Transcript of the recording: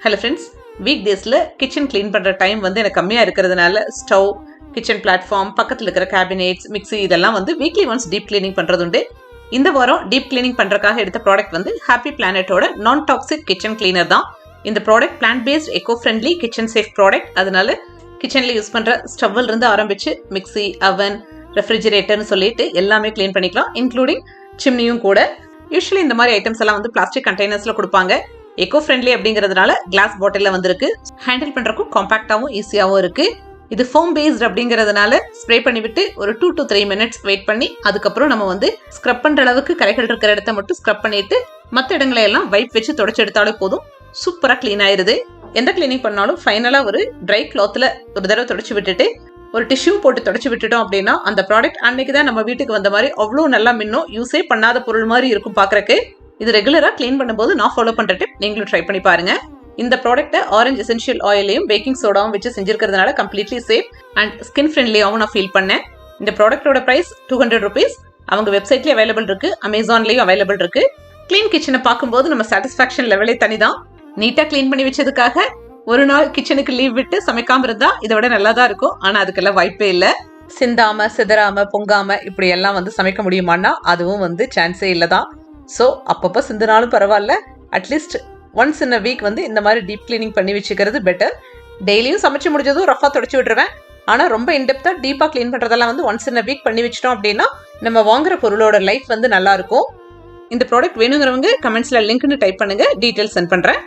Hello friends, week டேஸில் kitchen clean பண்ணுற time வந்து எனக்கு கம்மியாக இருக்கிறதுனால ஸ்டவ், கிச்சன் பிளாட்ஃபார்ம், பக்கத்தில் இருக்கிற கேபினெட்ஸ், மிக்ஸி இதெல்லாம் வந்து வீக்லி ஒன்ஸ் டீப் கிளீனிங் பண்ணுறது உண்டு. இந்த வாரம் டீப் கிளீனிங் பண்ணுறதுக்காக எடுத்த ப்ராடக்ட் வந்து ஹாப்பி பிளானட்டோட நான் டாக்ஸிக் கிச்சன் கிளீனர் தான். இந்த product plant based echo friendly kitchen safe product. அதனால கிச்சனில் யூஸ் பண்ணுற ஸ்டவ்வில் இருந்து ஆரம்பித்து மிக்ஸி, அவன், ரெஃப்ரிஜிரேட்டர்னு சொல்லிட்டு எல்லாமே க்ளீன் பண்ணிக்கலாம், இன்க்ளூடிங் சிம்னியும் கூட. யூஸ்வலி இந்த மாதிரி ஐட்டம்ஸ் எல்லாம் வந்து பிளாஸ்டிக் கண்டெய்னர்ஸில் கொடுப்பாங்க. எக்கோ ஃப்ரெண்ட்லி அப்படிங்கிறதுனால கிளாஸ் பாட்டிலில் வந்திருக்கு. ஹேண்டில் பண்ணுறக்கும் காம்பாக்டாகவும் ஈஸியாகவும் இருக்குது. இது ஃபோம் பேஸ்ட் அப்படிங்கிறதுனால ஸ்ப்ரே பண்ணிவிட்டு ஒரு 2 to 3 minutes வெயிட் பண்ணி அதுக்கப்புறம் நம்ம வந்து ஸ்க்ரப் பண்ணுற அளவுக்கு கரைகள் இருக்கிற இடத்த மட்டும் ஸ்க்ரப் பண்ணிட்டு மற்ற இடங்களை எல்லாம் வைப் வச்சு தொடச்சி எடுத்தாலே போதும், சூப்பராக க்ளீன் ஆயிருது. எந்த கிளீனிங் பண்ணாலும் ஃபைனலாக ஒரு ட்ரை கிளாத்தில் ஒரு தடவை தொடச்சி விட்டுட்டு ஒரு டிஷ்யூ போட்டு தொடச்சி விட்டுட்டோம் அப்படின்னா அந்த ப்ராடக்ட் அன்னைக்கு தான் நம்ம வீட்டுக்கு வந்த மாதிரி அவ்வளோ நல்லா மின்னும், யூஸே பண்ணாத பொருள் மாதிரி இருக்கும் பார்க்குறக்கு. இது ரெகுலராக க்ளீன் பண்ணும்போது நான் ஃபாலோ பண்ணுற டிப் நீங்களும் ட்ரை பண்ணி பாருங்க. இந்த ப்ராடக்ட்டை ஆரஞ்ச் எசென்ஷியல் ஆயிலையும் பேக்கிங் சோடாவும் வச்சு செஞ்சிருக்கிறதுனால கம்ப்ளீட்லி சேஃப் அண்ட் ஸ்கின் ஃப்ரெண்ட்லியாகவும் நான் ஃபீல் பண்ணேன். இந்த ப்ராடக்ட்டோட ப்ரைஸ் 200 rupees. அவங்க வெப்சைட்லேயும் அவைலபிள் இருக்கு, அமேசான்லேயும் அவைலபிள் இருக்கு. க்ளீன் கிச்சனை பார்க்கும்போது நம்ம சாட்டிஸ்ஃபேக்ஷன் லெவலே தனி தான். நீட்டாக க்ளீன் பண்ணி வச்சதுக்காக ஒரு நாள் கிச்சனுக்கு லீவ் விட்டு சமைக்காம இருந்தா இதை விட நல்லா தான் இருக்கும். ஆனால் அதுக்கெல்லாம் வாய்ப்பே இல்லை. சிந்தாம, சிதறாம, பொங்காம இப்படி எல்லாம் வந்து சமைக்க முடியுமான்னா அதுவும் வந்து சான்ஸே இல்லை தான். ஸோ அப்பப்போ சிந்தினாலும் பரவாயில்ல, at least once in a week வந்து இந்த மாதிரி டீப் கிளீனிங் பண்ணி வச்சுக்கிறது பெட்டர். டெய்லியும் சமைச்சு முடிஞ்சதும் ரஃபாக தொடச்சி விட்டுருவேன். ஆனால் ரொம்ப இன்டெப்த்தாக டீப்பாக க்ளீன் பண்ணுறதெல்லாம் வந்து ஒன்ஸ் இன் அ வீக் பண்ணி வச்சிட்டோம் அப்படின்னா நம்ம வாங்குற பொருளோட லைஃப் வந்து நல்லா இருக்கும். இந்த ப்ராடக்ட் வேணுங்கிறவங்க கமெண்ட்ஸில் லிங்க்னு டைப் பண்ணுங்க, டீட்டெயில்ஸ் சென்ட் பண்ணுறேன்.